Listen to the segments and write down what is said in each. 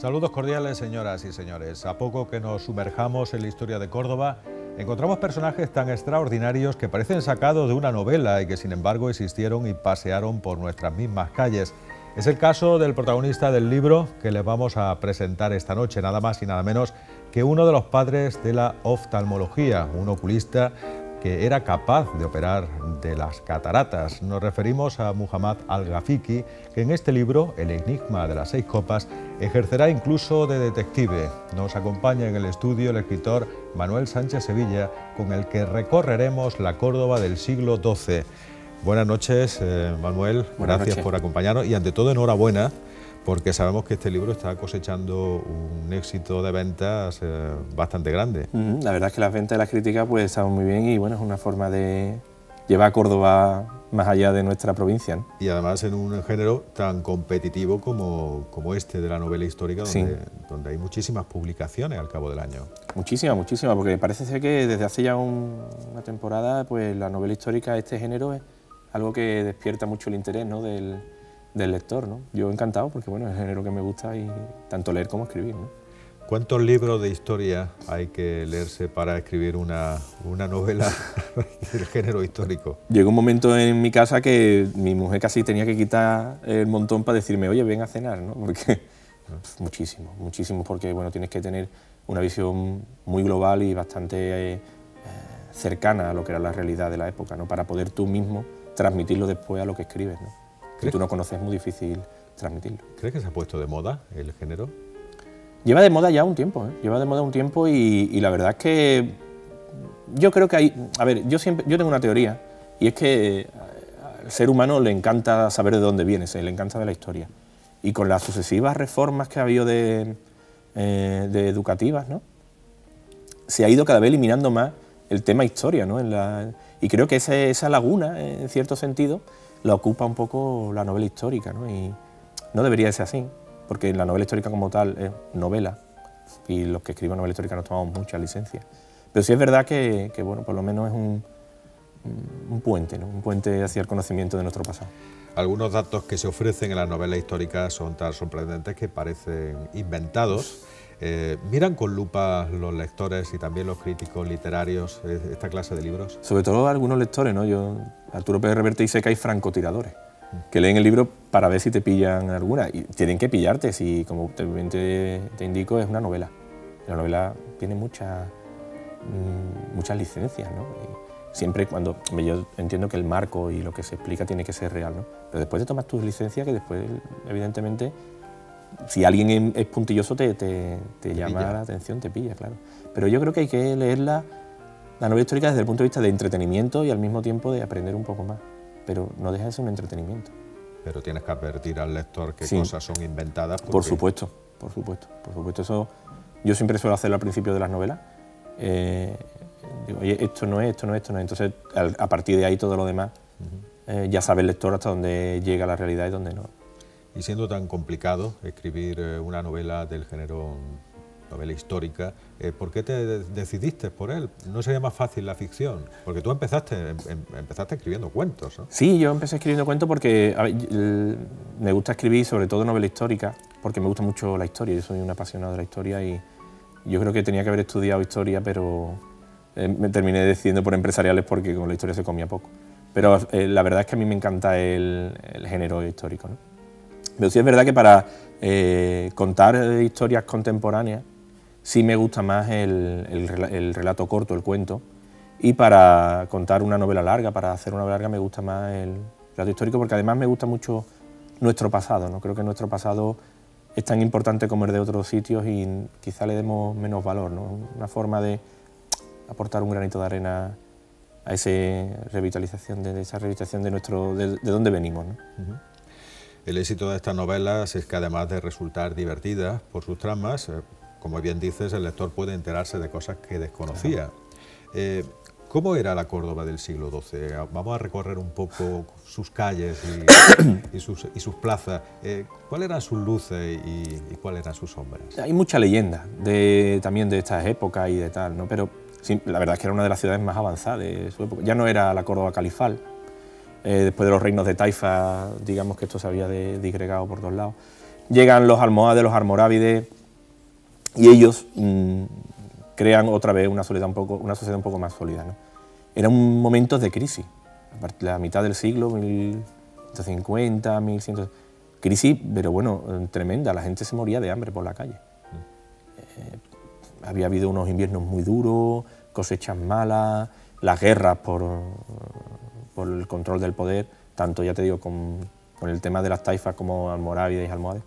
Saludos cordiales, señoras y señores. A poco que nos sumerjamos en la historia de Córdoba, encontramos personajes tan extraordinarios que parecen sacados de una novela y que sin embargo existieron y pasearon por nuestras mismas calles. Es el caso del protagonista del libro que les vamos a presentar esta noche, nada más y nada menos que uno de los padres de la oftalmología, un oculista que era capaz de operar de las cataratas. Nos referimos a Muhammad al-Ghafiqi, que en este libro, El enigma de las 6 copas, ejercerá incluso de detective. Nos acompaña en el estudio el escritor Manuel Sánchez Sevilla, con el que recorreremos la Córdoba del siglo XII. Buenas noches, Manuel. Gracias por acompañarnos y ante todo enhorabuena, porque sabemos que este libro está cosechando un éxito de ventas bastante grande. La verdad es que las ventas y las críticas pues estaban muy bien y bueno, es una forma de llevar a Córdoba más allá de nuestra provincia, ¿no? Y además en un género tan competitivo como este de la novela histórica, donde hay muchísimas publicaciones al cabo del año. Muchísimas, porque parece ser que desde hace ya una temporada pues la novela histórica, este género, es algo que despierta mucho el interés, ¿no?, del lector, ¿no? Yo encantado porque bueno, es el género que me gusta y tanto leer como escribir, ¿no? ¿Cuántos libros de historia hay que leerse para escribir una novela del género histórico? Llegó un momento en mi casa que mi mujer casi tenía que quitar el montón para decirme, oye, ven a cenar, ¿no? Porque muchísimo, porque bueno, tienes que tener una visión muy global y bastante cercana a lo que era la realidad de la época, ¿no?, para poder tú mismo transmitirlo después a lo que escribes, ¿no? Si tú no conoces es muy difícil transmitirlo. ¿Crees que se ha puesto de moda el género? Lleva de moda ya un tiempo, lleva de moda un tiempo y la verdad es que yo creo que hay... A ver, yo tengo una teoría y es que al ser humano le encanta saber de dónde viene, le encanta saber la historia. Y con las sucesivas reformas que ha habido de educativas, ¿no?, se ha ido cada vez eliminando más el tema historia, ¿no? Y creo que esa laguna, en cierto sentido, la ocupa un poco la novela histórica, ¿no? Y no debería ser así, porque la novela histórica como tal es novela, y los que escriben novela histórica nos tomamos muchas licencias. Pero sí es verdad que bueno, por lo menos es un puente, ¿no?, un puente hacia el conocimiento de nuestro pasado. Algunos datos que se ofrecen en las novelas históricas son tan sorprendentes que parecen inventados. ¿Miran con lupa los lectores y también los críticos literarios esta clase de libros? Sobre todo algunos lectores, ¿no? Arturo Pérez Reverte dice que hay francotiradores que leen el libro para ver si te pillan alguna, y tienen que pillarte, si como te indico es una novela. La novela tiene muchas licencias, ¿no? Y siempre cuando yo entiendo que el marco y lo que se explica tiene que ser real, ¿no? Pero después te tomas tus licencias que después, evidentemente, si alguien es puntilloso te llama la atención, te pilla, claro. Pero yo creo que hay que leer la novela histórica desde el punto de vista de entretenimiento y al mismo tiempo de aprender un poco más. Pero no deja de ser un entretenimiento. Pero tienes que advertir al lector qué cosas son inventadas. Por supuesto. Eso yo siempre suelo hacerlo al principio de las novelas. Digo, oye, esto no es. Entonces, a partir de ahí todo lo demás, ya sabe el lector hasta dónde llega la realidad y dónde no. Y siendo tan complicado escribir una novela del género novela histórica, ¿por qué te decidiste por él? ¿No sería más fácil la ficción? Porque tú empezaste escribiendo cuentos, ¿no? Sí, yo empecé escribiendo cuentos porque me gusta escribir sobre todo novela histórica, porque me gusta mucho la historia, yo soy un apasionado de la historia y yo creo que tenía que haber estudiado historia, pero me terminé decidiendo por empresariales porque con la historia se comía poco. Pero la verdad es que a mí me encanta el género histórico, ¿no? Pero sí es verdad que para contar historias contemporáneas sí me gusta más el relato corto, el cuento, y para contar una novela larga, para hacer una novela larga me gusta más el relato histórico, porque además me gusta mucho nuestro pasado, ¿no? Creo que nuestro pasado es tan importante como el de otros sitios y quizá le demos menos valor, ¿no? Una forma de aportar un granito de arena a esa revitalización de dónde venimos, ¿no? El éxito de estas novelas es que además de resultar divertidas por sus tramas, como bien dices, el lector puede enterarse de cosas que desconocía. Claro. ¿Cómo era la Córdoba del siglo XII? Vamos a recorrer un poco sus calles y sus plazas. ¿Cuáles eran sus luces y cuáles eran sus sombras? Hay mucha leyenda también de estas épocas y de tal, ¿no? Pero sí, la verdad es que era una de las ciudades más avanzadas de su época. Ya no era la Córdoba califal. Después de los reinos de Taifa, digamos que esto se había disgregado por todos lados. llegan los almohades, los almorávides, y ellos crean otra vez una sociedad un poco más sólida, ¿no? Era un momento de crisis, la mitad del siglo, 1150, 1100... Crisis, pero bueno, tremenda, la gente se moría de hambre por la calle. Había habido unos inviernos muy duros, cosechas malas, las guerras por el control del poder, tanto, ya te digo, con el tema de las taifas como almorávides y almohades,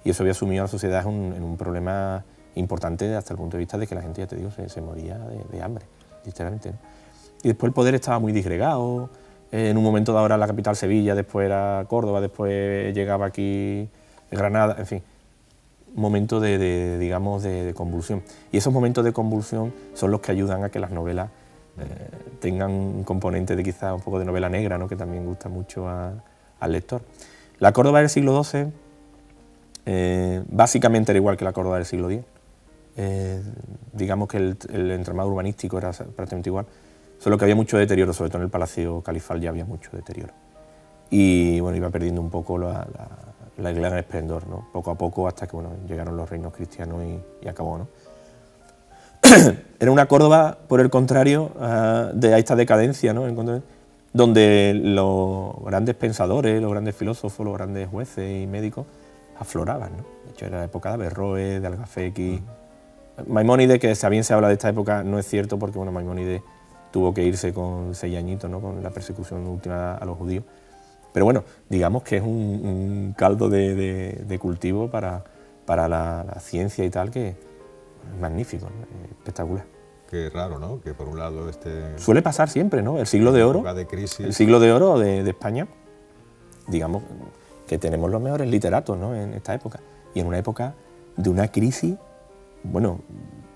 y eso había sumido a la sociedad en un problema importante hasta el punto de vista de que la gente, ya te digo, se moría de hambre, literalmente, ¿no? Y después el poder estaba muy disgregado. En un momento dado era la capital Sevilla, después era Córdoba, después llegaba aquí Granada, en fin, un momento digamos, de convulsión. Y esos momentos de convulsión son los que ayudan a que las novelas tengan un componente de quizá un poco de novela negra, ¿no? Que también gusta mucho al lector. La Córdoba del siglo XII básicamente era igual que la Córdoba del siglo X. Digamos que el entramado urbanístico era prácticamente igual. Solo que había mucho deterioro, sobre todo en el Palacio Califal ya había mucho deterioro. Y bueno, iba perdiendo un poco el gran esplendor, ¿no? Poco a poco, hasta que bueno, llegaron los reinos cristianos y acabó, ¿no? Era una Córdoba, por el contrario, de esta decadencia, ¿no? Donde los grandes pensadores, los grandes filósofos, los grandes jueces y médicos afloraban, ¿no? De hecho, era la época de Averroes, de Algafeki. Maimónides, que bien se habla de esta época, no es cierto, porque bueno, Maimónides tuvo que irse con 6 añitos, ¿no? Con la persecución última a los judíos. Pero bueno, digamos que es un caldo de cultivo para la ciencia y tal, que es magnífico, ¿no? Espectacular. Qué raro, ¿no? Que por un lado suele pasar siempre, ¿no? El siglo de oro, el siglo de oro de España, digamos que tenemos los mejores literatos, ¿no? En esta época. Y en una época de una crisis, bueno,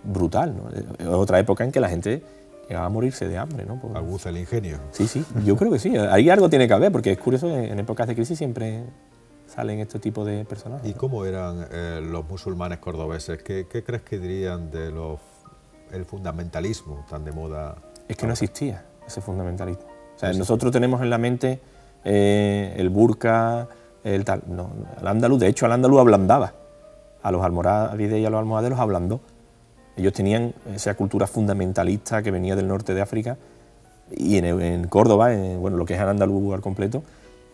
brutal, ¿no? Otra época en que la gente llegaba a morirse de hambre, ¿no? Aguza el ingenio. Sí, yo creo que sí. Ahí algo tiene que haber, porque es curioso que en épocas de crisis siempre salen este tipo de personajes. ¿Y cómo eran los musulmanes cordobeses? ¿Qué crees que dirían de el fundamentalismo tan de moda? Es que no existía ese fundamentalismo. O sea, nosotros tenemos en la mente el burka, el tal... No, el andaluz, de hecho, el andaluz ablandaba. A los almorávides y a los almohades los ablandó. Ellos tenían esa cultura fundamentalista que venía del norte de África, y en Córdoba, bueno, lo que es el andaluz al completo,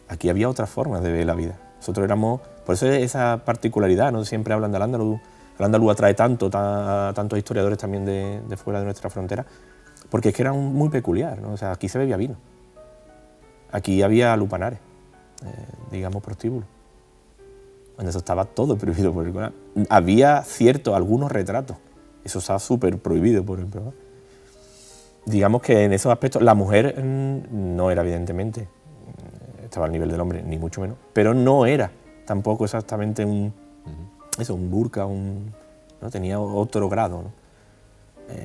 aquí había otras formas de ver la vida. Nosotros éramos, por eso esa particularidad, ¿no? Siempre hablan del andaluz. El andaluz atrae tantos historiadores también de fuera de nuestra frontera, porque es que era muy peculiar, ¿no? O sea, aquí se bebía vino, aquí había lupanares, digamos prostíbulos, donde eso estaba todo prohibido por el Corán. Había algunos retratos. Eso estaba súper prohibido por el programa. Digamos que en esos aspectos la mujer no era, evidentemente, estaba al nivel del hombre, ni mucho menos, pero no era tampoco exactamente un burka, ¿no? Tenía otro grado, ¿no?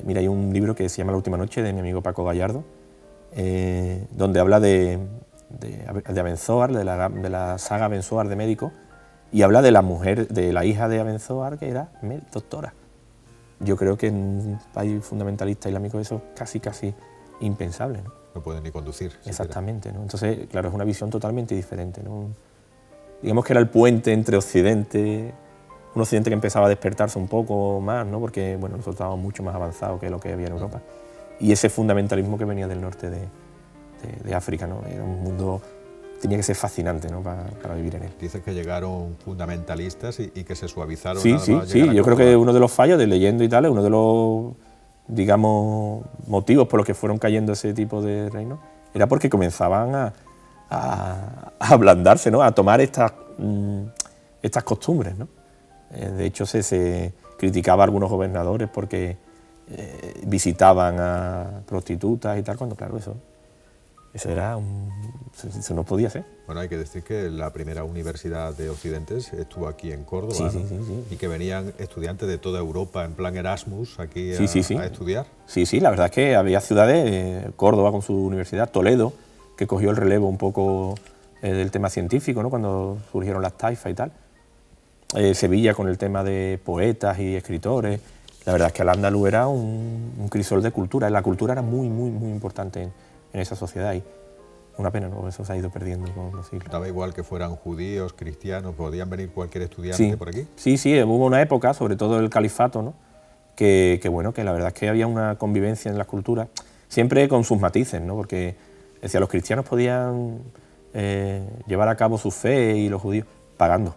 Mira, hay un libro que se llama La última noche, de mi amigo Paco Gallardo, donde habla de Abenzoar, de la saga Abenzoar de médico, y habla de la mujer, de la hija de Abenzoar, que era doctora. Yo creo que en un país fundamentalista islámico eso es casi impensable, ¿no? No pueden ni conducir. Exactamente, ¿no? Entonces, claro, es una visión totalmente diferente, ¿no? Digamos que era el puente entre Occidente, un Occidente que empezaba a despertarse un poco más, ¿no? Porque bueno, nosotros estábamos mucho más avanzados que lo que había en Europa. Y ese fundamentalismo que venía del norte de África, ¿no? Era un mundo... Tenía que ser fascinante, ¿no? para vivir en él. Dices que llegaron fundamentalistas y que se suavizaron. Sí, yo creo que uno de los fallos de leyendo y tal, uno de los, digamos, motivos por los que fueron cayendo ese tipo de reinos, era porque comenzaban a ablandarse, ¿no? A tomar estas costumbres, ¿no? De hecho, se criticaba a algunos gobernadores porque visitaban a prostitutas y tal, cuando claro, eso no podía ser. Bueno, hay que decir que la primera universidad de Occidentes estuvo aquí en Córdoba, sí, ¿no? Sí. Y que venían estudiantes de toda Europa en plan Erasmus aquí a estudiar. Sí, la verdad es que había ciudades, Córdoba con su universidad, Toledo, que cogió el relevo un poco del tema científico, ¿no? Cuando surgieron las taifas y tal. Sevilla con el tema de poetas y escritores. La verdad es que Al-Ándalus era un crisol de cultura. La cultura era muy importante en esa sociedad. Una pena, ¿no? Eso se ha ido perdiendo con los siglos. Daba igual que fueran judíos, cristianos, podían venir cualquier estudiante por aquí. Sí, hubo una época, sobre todo el califato, ¿no? que bueno, que la verdad es que había una convivencia en las culturas, siempre con sus matices, ¿no? Porque decía, los cristianos podían llevar a cabo su fe y los judíos pagando.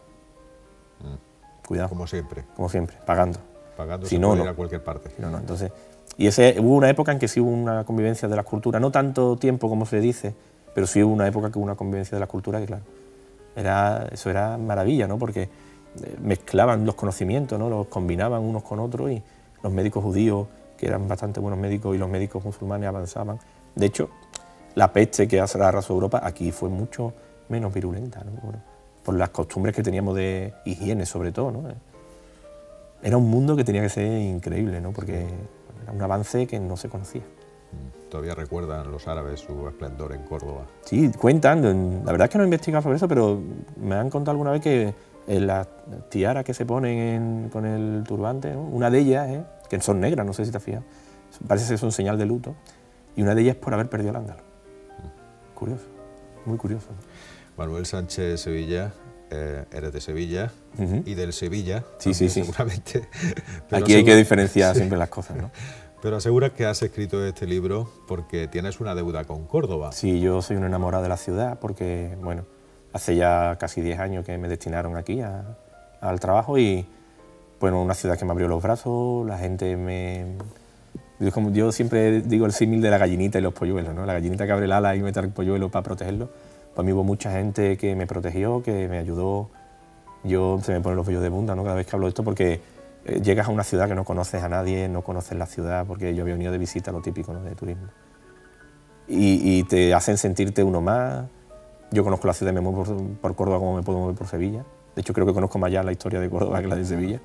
Cuidado. Como siempre. Como siempre, pagando. Pagando si se no, puede no. ir a cualquier parte. No, entonces, y hubo una época en que sí hubo una convivencia de las culturas, no tanto tiempo como se dice, pero sí hubo una época que hubo una convivencia de las culturas que, claro, eso era maravilla, ¿no? Porque mezclaban los conocimientos, ¿no? Los combinaban unos con otros y los médicos judíos, que eran bastante buenos médicos, y los médicos musulmanes avanzaban. De hecho, la peste que arrasó Europa aquí fue mucho menos virulenta, ¿no? Por las costumbres que teníamos de higiene, sobre todo, ¿no? Era un mundo que tenía que ser increíble, ¿no? Porque era un avance que no se conocía. Todavía recuerdan los árabes su esplendor en Córdoba. Sí, cuentan, la verdad es que no he investigado sobre eso, pero me han contado alguna vez que las tiaras que se ponen con el turbante, ¿no? Una de ellas, que son negras, no sé si te has fijado, parece que son señal de luto, y una de ellas es por haber perdido el ángalo. Curioso, muy curioso, ¿no? Manuel Sánchez Sevilla, eres de Sevilla y del Sevilla, sí. seguramente. Pero aquí hay que diferenciar siempre las cosas, ¿no? Pero aseguras que has escrito este libro porque tienes una deuda con Córdoba. Sí, yo soy un enamorado de la ciudad porque, bueno, hace ya casi 10 años que me destinaron aquí al trabajo y, bueno, una ciudad que me abrió los brazos, la gente Yo siempre digo el símil de la gallinita y los polluelos, ¿no? La gallinita que abre el ala y mete el polluelo para protegerlo. Para mí hubo mucha gente que me protegió, que me ayudó. Se me ponen los vellos de punta, ¿no? Cada vez que hablo de esto porque llegas a una ciudad que no conoces a nadie, no conoces la ciudad, porque yo había venido de visita, lo típico, ¿no? De turismo. Y te hacen sentirte uno más. Yo conozco la ciudad y me muevo por Córdoba como me puedo mover por Sevilla. De hecho, creo que conozco más ya la historia de Córdoba que la de Sevilla.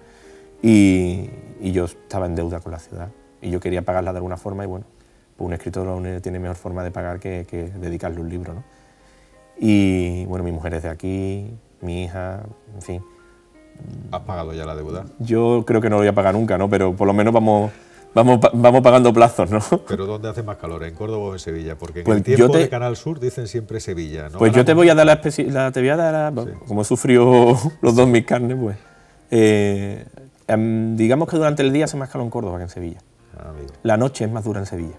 Y yo estaba en deuda con la ciudad. Y yo quería pagarla de alguna forma y, bueno, pues un escritor no tiene mejor forma de pagar que dedicarle un libro, ¿no? Y, bueno, mi mujer es de aquí, mi hija, en fin. ¿Has pagado ya la deuda? Yo creo que no lo voy a pagar nunca, ¿no? Pero por lo menos vamos pagando plazos, ¿no? ¿Pero dónde hace más calor, en Córdoba o en Sevilla? Porque en pues el tiempo de Canal Sur dicen siempre Sevilla, ¿no? Pues yo te voy a dar sí. Como he sufrido los dos mis carnes, pues... digamos que durante el día hace más calor en Córdoba que en Sevilla. La noche es más dura en Sevilla.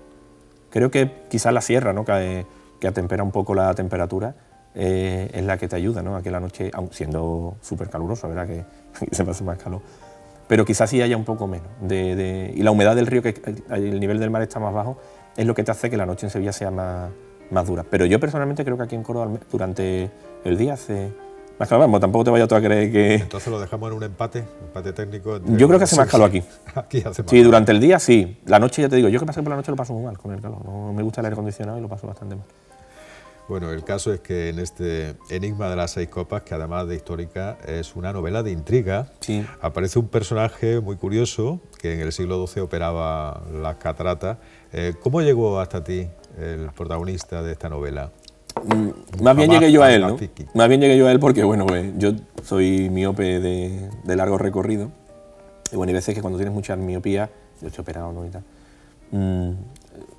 Creo que quizás la sierra, ¿no? que atempera un poco la temperatura, es la que te ayuda, ¿no? A que la noche, aun siendo súper calurosa, ¿verdad? Que se pasa más calor. Pero quizás sí haya un poco menos. Y la humedad del río, que el nivel del mar está más bajo, es lo que te hace que la noche en Sevilla sea más dura. Pero yo personalmente creo que aquí en Córdoba durante el día hace más calor. Vamos, tampoco te vayas tú a creer que... Entonces lo dejamos en un empate técnico. Yo creo que hace más calor aquí. Aquí hace más sí, durante el día sí. La noche ya te digo, yo que pasa que por la noche lo paso muy mal con el calor. No me gusta el aire acondicionado y lo paso bastante mal. Bueno, el caso es que en este Enigma de las 6 copas, que además de histórica es una novela de intriga, sí, aparece un personaje muy curioso que en el siglo XII operaba las cataratas. ¿Cómo llegó hasta ti el protagonista de esta novela? Más bien llegué yo a él, ¿no? Más bien llegué yo a él porque, bueno, pues yo soy miope de largo recorrido. Y bueno, hay veces que cuando tienes mucha miopía, yo estoy operado, ¿no? Y tal,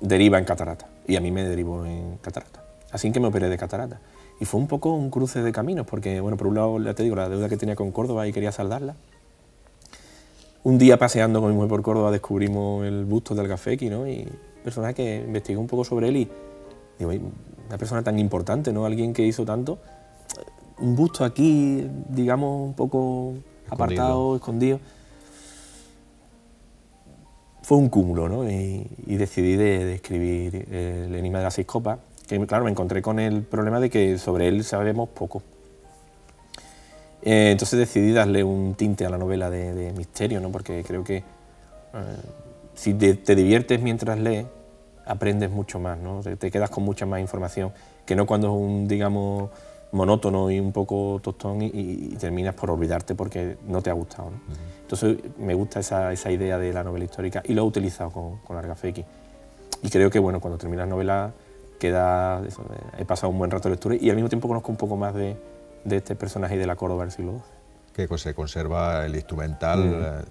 deriva en catarata. Y a mí me derivó en catarata. Así que me operé de catarata. Y fue un poco un cruce de caminos, porque, bueno, por un lado, ya te digo, la deuda que tenía con Córdoba y quería saldarla. Un día paseando con mi mujer por Córdoba descubrimos el busto del Gafeki, ¿no? Y personaje que investigué un poco sobre él y digo, una persona tan importante, ¿no? Alguien que hizo tanto. Un busto aquí, digamos, un poco apartado, escondido. Fue un cúmulo, ¿no? Y decidí de escribir el Enigma de las 6 copas. Que, claro, me encontré con el problema de que sobre él sabemos poco. Entonces decidí darle un tinte a la novela de misterio, ¿no? Porque creo que si te diviertes mientras lees, aprendes mucho más, ¿no? Te quedas con mucha más información que no cuando es un, digamos, monótono y un poco tostón y terminas por olvidarte porque no te ha gustado, ¿no? Entonces me gusta esa idea de la novela histórica y lo he utilizado con Argafeki. Y creo que, bueno, cuando terminas la novela he pasado un buen rato de lectura y al mismo tiempo conozco un poco más de este personaje y de la Córdoba del siglo XII. Que se conserva el instrumental.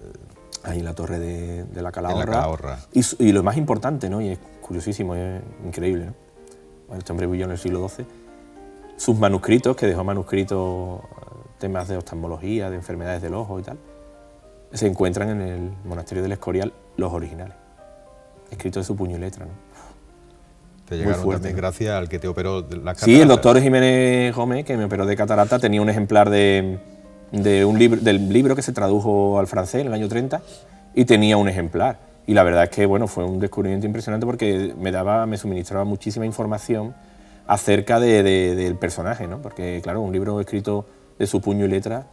Ahí en la torre de la Calahorra. Y lo más importante, ¿no? Y es curiosísimo, es increíble, ¿no? bueno, este hombre vivió en el siglo XII, sus manuscritos, que dejó manuscritos, temas de oftalmología, de enfermedades del ojo y tal, se encuentran en el monasterio del Escorial, los originales, escritos de su puño y letra, ¿no? Te llegaron también, ¿no?, gracias al que te operó la catarata. Sí, el doctor Jiménez Gómez, que me operó de catarata, tenía un ejemplar del libro que se tradujo al francés en el año 30 y tenía un ejemplar. Y la verdad es que bueno, fue un descubrimiento impresionante porque me suministraba muchísima información acerca del personaje, ¿no? Porque claro, un libro escrito de su puño y letra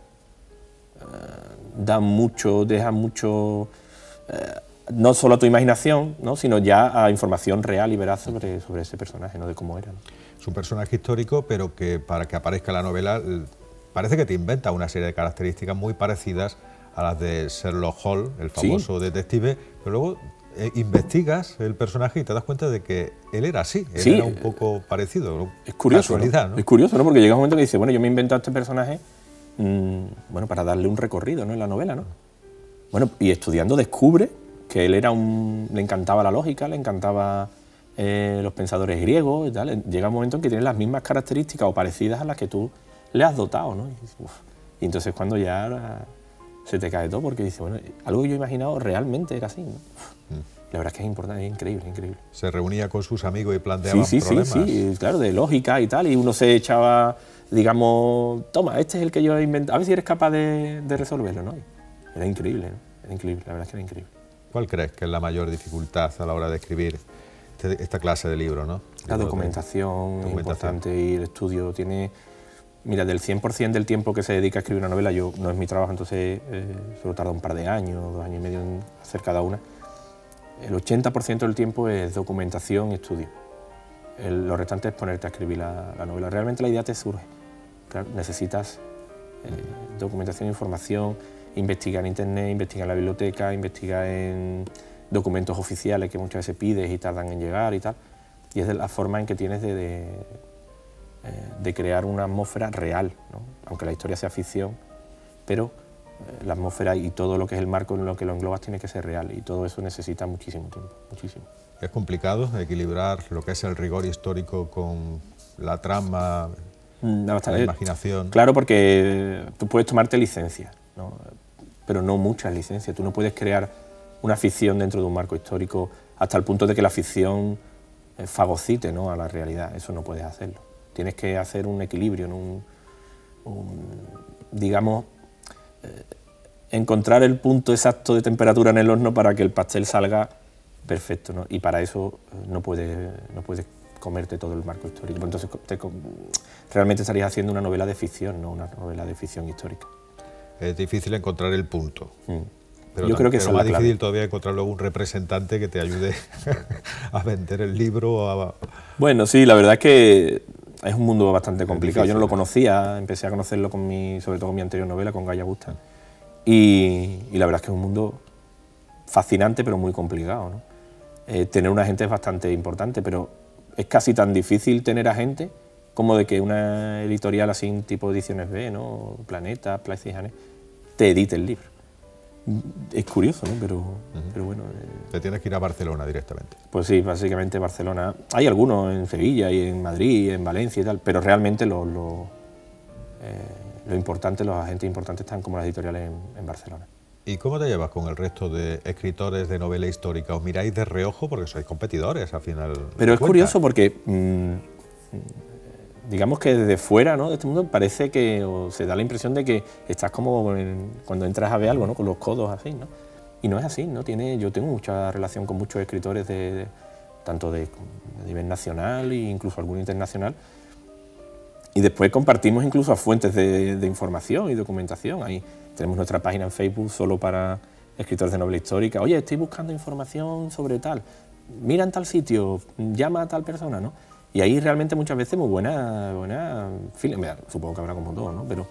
deja mucho, no solo a tu imaginación, ¿no?, sino ya a información real y veraz sobre ese personaje, ¿no?, de cómo era, ¿no? Es un personaje histórico, pero que para que aparezca en la novela parece que te inventa una serie de características muy parecidas a las de Sherlock Holmes, el famoso detective, pero luego investigas el personaje y te das cuenta de que él era así, él era un poco parecido. Es curioso, casualidad, ¿no? Es curioso, ¿no? Porque llega un momento que dice, bueno, yo me he inventado este personaje bueno, para darle un recorrido, ¿no?, en la novela, ¿no? Bueno, y estudiando descubre que él era le encantaba la lógica, le encantaba los pensadores griegos y tal. Llega un momento en que tiene las mismas características o parecidas a las que tú le has dotado, ¿no? Y entonces cuando ya se te cae todo, porque dice, bueno, algo que yo he imaginado realmente era así, ¿no? La verdad es que es importante, es increíble, increíble. Se reunía con sus amigos y planteaba problemas. Sí, claro, de lógica y tal, y uno se echaba, digamos, toma, este es el que yo he inventado, a ver si eres capaz de resolverlo, ¿no? Era increíble, ¿no? Era increíble, la verdad es que era increíble. ¿Cuál crees que es la mayor dificultad a la hora de escribir esta clase de libro, ¿no? La documentación es importante, y el estudio tiene... Mira, del 100% del tiempo que se dedica a escribir una novela, no es mi trabajo, entonces solo tarda un par de años, 2 años y medio en hacer cada una. El 80% del tiempo es documentación y estudio. Lo restante es ponerte a escribir la novela. Realmente la idea te surge. Claro, necesitas documentación, información, investigar en internet, investigar en la biblioteca, investigar en documentos oficiales que muchas veces pides y tardan en llegar y tal. Y es de la forma en que tienes de crear una atmósfera real, ¿no? Aunque la historia sea ficción, pero la atmósfera y todo lo que es el marco en lo que lo englobas tiene que ser real, y todo eso necesita muchísimo tiempo, muchísimo. Es complicado equilibrar lo que es el rigor histórico con la trama, la imaginación. Claro, porque tú puedes tomarte licencias, ¿no?, pero no muchas licencias. Tú no puedes crear una ficción dentro de un marco histórico hasta el punto de que la ficción fagocite, ¿no?, a la realidad. Eso no puedes hacerlo. Tienes que hacer un equilibrio, ¿no?, digamos, encontrar el punto exacto de temperatura en el horno para que el pastel salga perfecto, ¿no? Y para eso no puedes comerte todo el marco histórico. Entonces realmente estarías haciendo una novela de ficción, no una novela de ficción histórica. Es difícil encontrar el punto. Pero yo creo que es más difícil todavía encontrar luego un representante que te ayude a vender el libro. Bueno, sí, la verdad es que es un mundo bastante complicado. Yo no lo conocía, empecé a conocerlo sobre todo con mi anterior novela, con Gaia Bustan. Y la verdad es que es un mundo fascinante, pero muy complicado, ¿no? Tener un agente es bastante importante, pero es casi tan difícil tener agente como de que una editorial así, tipo Ediciones B, ¿no?, Planeta, Place Janes, te edite el libro. Es curioso, ¿no? Pero bueno... Te tienes que ir a Barcelona directamente. Pues sí, básicamente Barcelona. Hay algunos en Sevilla y en Madrid, en Valencia y tal, pero realmente lo importante, los agentes importantes están como las editoriales en Barcelona. ¿Y cómo te llevas con el resto de escritores de novela histórica? ¿Os miráis de reojo? Porque sois competidores al final. Pero es curioso porque... digamos que desde fuera, ¿no?, de este mundo parece que se da la impresión de que estás como cuando entras a ver algo, ¿no?, con los codos así, ¿no? Y no es así, ¿no? Yo tengo mucha relación con muchos escritores tanto de nivel nacional e incluso alguno internacional, y después compartimos incluso fuentes de información y documentación. Ahí tenemos nuestra página en Facebook solo para escritores de novela histórica. Oye, estoy buscando información sobre tal, mira en tal sitio, llama a tal persona, ¿no? Y ahí realmente muchas veces muy buena feeling. Supongo que habrá como todo, ¿no? Pero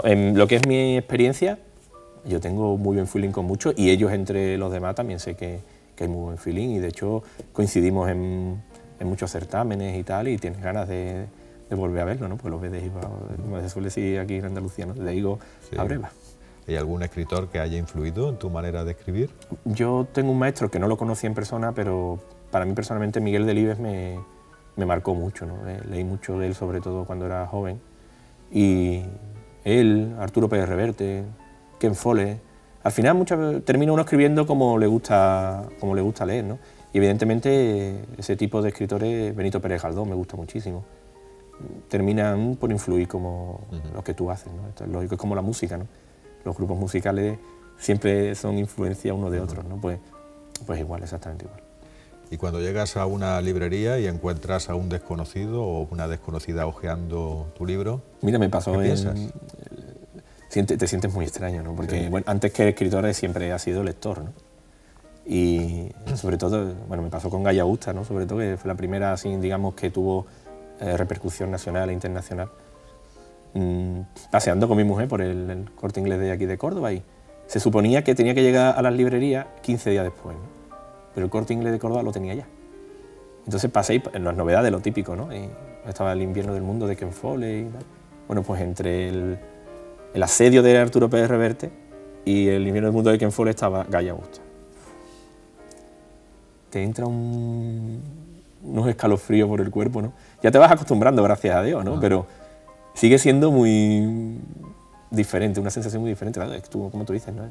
en lo que es mi experiencia, yo tengo muy buen feeling con muchos, y ellos entre los demás también sé que hay muy buen feeling, y de hecho coincidimos en muchos certámenes y tal, y tienes ganas de volver a verlo, ¿no? Pues lo ves de Higo, como se suele decir aquí en Andalucía, ¿no?, de Higo a Breva. ¿Hay algún escritor que haya influido en tu manera de escribir? Yo tengo un maestro que no lo conocí en persona, pero para mí personalmente Miguel Delibes me marcó mucho, ¿no? Leí mucho de él, sobre todo cuando era joven. Y él, Arturo Pérez Reverte, Ken Follett, al final termina uno escribiendo como le gusta leer, ¿no? Y evidentemente ese tipo de escritores, Benito Pérez Galdós, me gusta muchísimo. Terminan por influir como lo que tú haces, ¿no? Esto es lógico, es como la música, ¿no? Los grupos musicales siempre son influencia uno de otros, ¿no? Pues igual, exactamente igual. Y cuando llegas a una librería y encuentras a un desconocido o una desconocida hojeando tu libro, mira, me pasó ¿qué piensas? Te sientes muy extraño, ¿no? Porque bueno, antes que escritor siempre ha sido lector, ¿no? Y sobre todo, bueno, me pasó con Gaia Augusta, ¿no? Sobre todo que fue la primera, así, digamos, que tuvo repercusión nacional e internacional. Paseando con mi mujer por el Corte Inglés de aquí de Córdoba y se suponía que tenía que llegar a las librerías 15 días después, ¿no? Pero el Corte Inglés de Córdoba lo tenía ya. Entonces pasé en las novedades, lo típico, ¿no? Y estaba El invierno del mundo de Ken Follett y tal. Bueno, pues entre el asedio de Arturo Pérez Reverte y El invierno del mundo de Ken Follett estaba Gaia Augusta. Te entra unos escalofríos por el cuerpo, ¿no? Ya te vas acostumbrando, gracias a Dios, ¿no? Pero sigue siendo muy diferente, una sensación muy diferente. Claro, como tú dices, ¿no?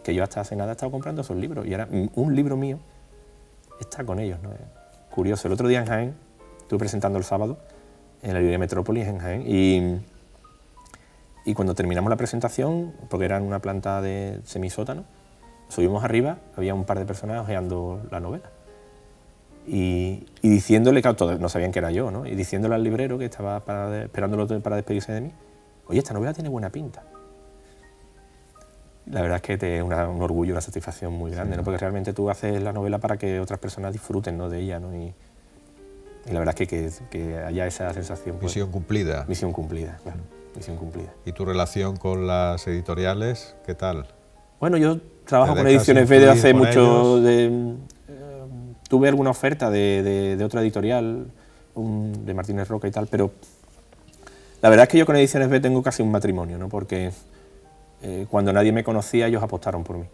Que yo hasta hace nada he estado comprando esos libros y ahora un libro mío está con ellos, ¿no? Curioso. El otro día en Jaén, estuve presentando el sábado en la librería Metrópolis en Jaén y cuando terminamos la presentación, porque era en una planta de semisótano, subimos arriba, había un par de personas hojeando la novela. Y diciéndole, claro, todos no sabían que era yo, ¿no? Y diciéndole al librero que estaba esperándolo para despedirse de mí, oye, esta novela tiene buena pinta. La verdad es que te es un orgullo, una satisfacción muy grande, ¿no? Porque realmente tú haces la novela para que otras personas disfruten, ¿no? de ella, ¿no? Y la verdad es que haya esa sensación. Pues, misión cumplida. Misión cumplida, claro, misión cumplida. ¿Y tu relación con las editoriales, qué tal? Bueno, yo trabajo con Ediciones B desde hace mucho. Tuve alguna oferta de otra editorial, de Martínez Roca y tal, pero la verdad es que yo con Ediciones B tengo casi un matrimonio, ¿no? Porque cuando nadie me conocía, ellos apostaron por mí.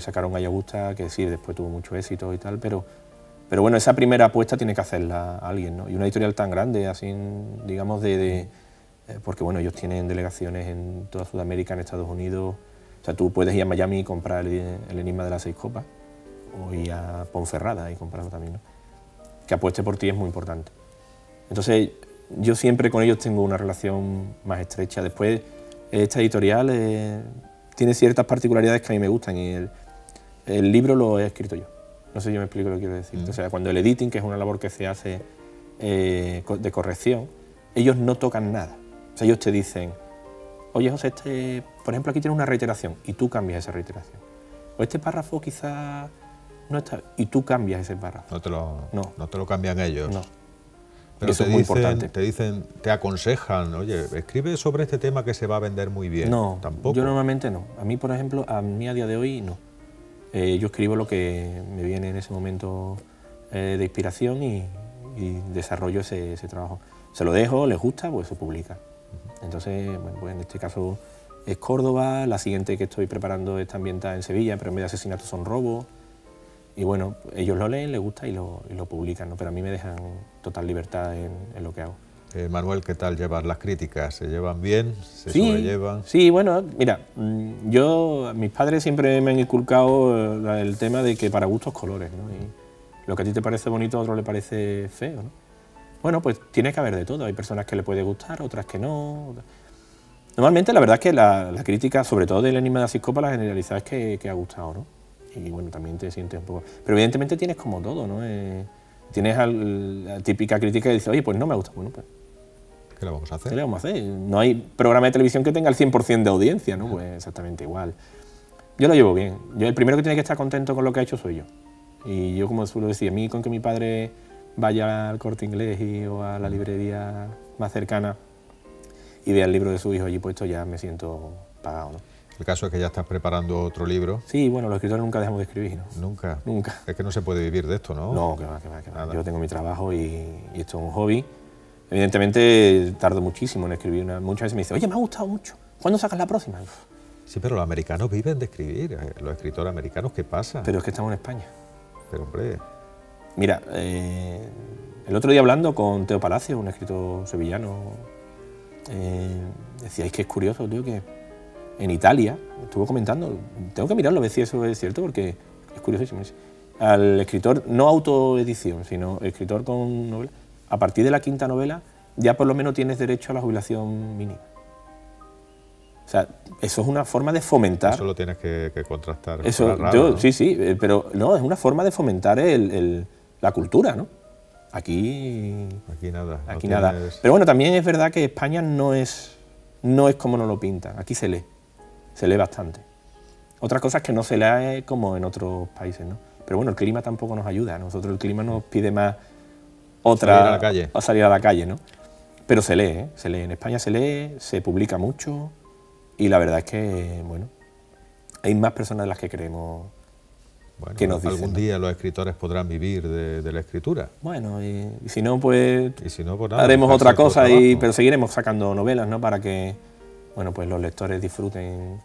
Sacaron Gaia Augusta, que sí, después tuvo mucho éxito y tal, pero bueno, esa primera apuesta tiene que hacerla alguien, ¿no? Y una editorial tan grande, así, digamos, porque bueno, ellos tienen delegaciones en toda Sudamérica, en Estados Unidos. O sea, tú puedes ir a Miami y comprar el Enigma de las 6 copas, o ir a Ponferrada y comprarlo también, ¿no? Que apueste por ti es muy importante. Entonces, yo siempre con ellos tengo una relación más estrecha. Después, esta editorial tiene ciertas particularidades que a mí me gustan y el libro lo he escrito yo. No sé si yo me explico lo que quiero decir. O sea, cuando el editing, que es una labor que se hace de corrección, ellos no tocan nada. O sea, ellos te dicen, oye José, por ejemplo, aquí tiene una reiteración y tú cambias esa reiteración. O este párrafo quizá no está y tú cambias ese párrafo. No te lo cambian ellos. No. Pero eso es muy importante. Te aconsejan, oye, escribe sobre este tema que se va a vender muy bien. No, tampoco. Yo normalmente no. A mí, por ejemplo, a día de hoy no. Yo escribo lo que me viene en ese momento de inspiración y desarrollo ese trabajo. Se lo dejo, les gusta, pues se publica. Entonces, bueno, pues en este caso es Córdoba, la siguiente que estoy preparando está ambientada en Sevilla, pero en vez de asesinatos son robos. Y bueno, ellos lo leen, les gusta y lo publican, ¿no? Pero a mí me dejan total libertad en lo que hago. Manuel, ¿qué tal llevas las críticas? ¿Se llevan bien? ¿Se sobrellevan? Sí, bueno, mira, mis padres siempre me han inculcado el tema de que para gustos colores, ¿no? Y lo que a ti te parece bonito a otro le parece feo, ¿no? Bueno, pues tiene que haber de todo. Hay personas que le puede gustar, otras que no. Normalmente la verdad es que la crítica, sobre todo del Enigma de las 6 copas, la generalizada es que ha gustado, ¿no? Y bueno, también te sientes un poco... Pero evidentemente tienes como todo, ¿no? Tienes la típica crítica que dice, oye, pues no me gusta. Bueno, pues... ¿Qué le vamos a hacer? ¿Qué le vamos a hacer? No hay programa de televisión que tenga el 100% de audiencia, ¿no? Pues exactamente igual. Yo lo llevo bien. Yo el primero que tiene que estar contento con lo que ha hecho soy yo. Y yo, como suelo decir, a mí con que mi padre vaya al Corte Inglés o a la librería más cercana y vea el libro de su hijo allí puesto, ya me siento pagado, ¿no? El caso es que ya estás preparando otro libro. Sí, bueno, los escritores nunca dejamos de escribir, ¿no? Nunca. Nunca. Es que no se puede vivir de esto, ¿no? No, que va. Yo tengo mi trabajo y esto es un hobby. Evidentemente tardo muchísimo en escribir. Muchas veces me dicen, oye, me ha gustado mucho. ¿Cuándo sacas la próxima? Uf. Sí, pero los americanos viven de escribir. Los escritores americanos, ¿qué pasa? Pero es que estamos en España. Pero, hombre... Mira, El otro día hablando con Teo Palacio, un escritor sevillano, decía, es que es curioso, tío, que en Italia, estuvo comentando, tengo que mirarlo a ver si eso es cierto, porque es curiosísimo. Al escritor, no autoedición, sino escritor con novela, a partir de la 5ª novela ya por lo menos tienes derecho a la jubilación mínima. O sea, eso es una forma de fomentar... Eso lo tienes que contrastar. Eso, raro, ¿no? Sí, pero no, es una forma de fomentar la cultura, ¿no? Aquí nada. Aquí nada. Pero bueno, también es verdad que España no es como nos lo pintan. Aquí se lee bastante. Otra cosa es que no se lee como en otros países, ¿no? Pero bueno, el clima tampoco nos ayuda. A nosotros el clima nos pide más salir a la calle. Salir a la calle, ¿no? Pero se lee, ¿eh? Se lee. En España se lee, se publica mucho y la verdad es que, bueno, hay más personas de las que creemos. Bueno, que nos dicen, algún día los escritores podrán vivir de la escritura. Bueno, y si no, pues, nada, haremos otra cosa, pero seguiremos sacando novelas, ¿no? Para que, bueno, pues los lectores disfruten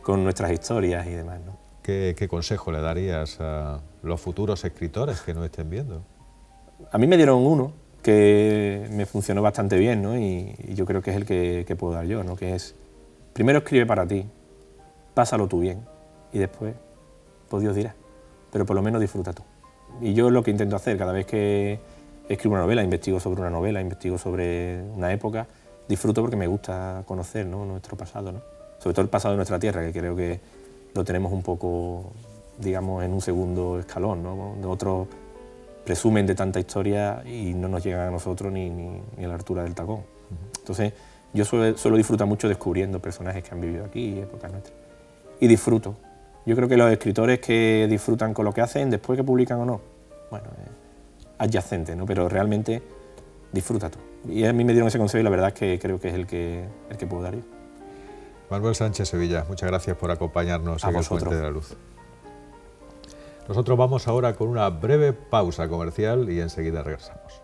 con nuestras historias y demás, ¿no? ¿Qué consejo le darías a los futuros escritores que nos estén viendo? A mí me dieron uno que me funcionó bastante bien, ¿no? Y yo creo que es el que puedo dar yo, ¿no? Que es, primero escribe para ti, pásalo tú bien, y después, pues Dios dirá, pero por lo menos disfruta tú. Y yo es lo que intento hacer, cada vez que escribo una novela, investigo sobre una novela, investigo sobre una época, disfruto porque me gusta conocer, ¿no? Nuestro pasado, ¿no? Sobre todo el pasado de nuestra tierra, que creo que lo tenemos un poco, digamos, en un segundo escalón, ¿no? Otros presumen de tanta historia y no nos llegan a nosotros ni a la altura del tacón. Entonces, yo suelo disfrutar mucho descubriendo personajes que han vivido aquí, épocas nuestras. Y disfruto. Yo creo que los escritores que disfrutan con lo que hacen, después que publican o no, bueno, adyacente, ¿no? Pero realmente disfruta tú. Y a mí me dieron ese consejo y la verdad es que creo que es el que puedo dar yo. Manuel Sánchez Sevilla, muchas gracias por acompañarnos en el Puente de la Luz. Nosotros vamos ahora con una breve pausa comercial y enseguida regresamos.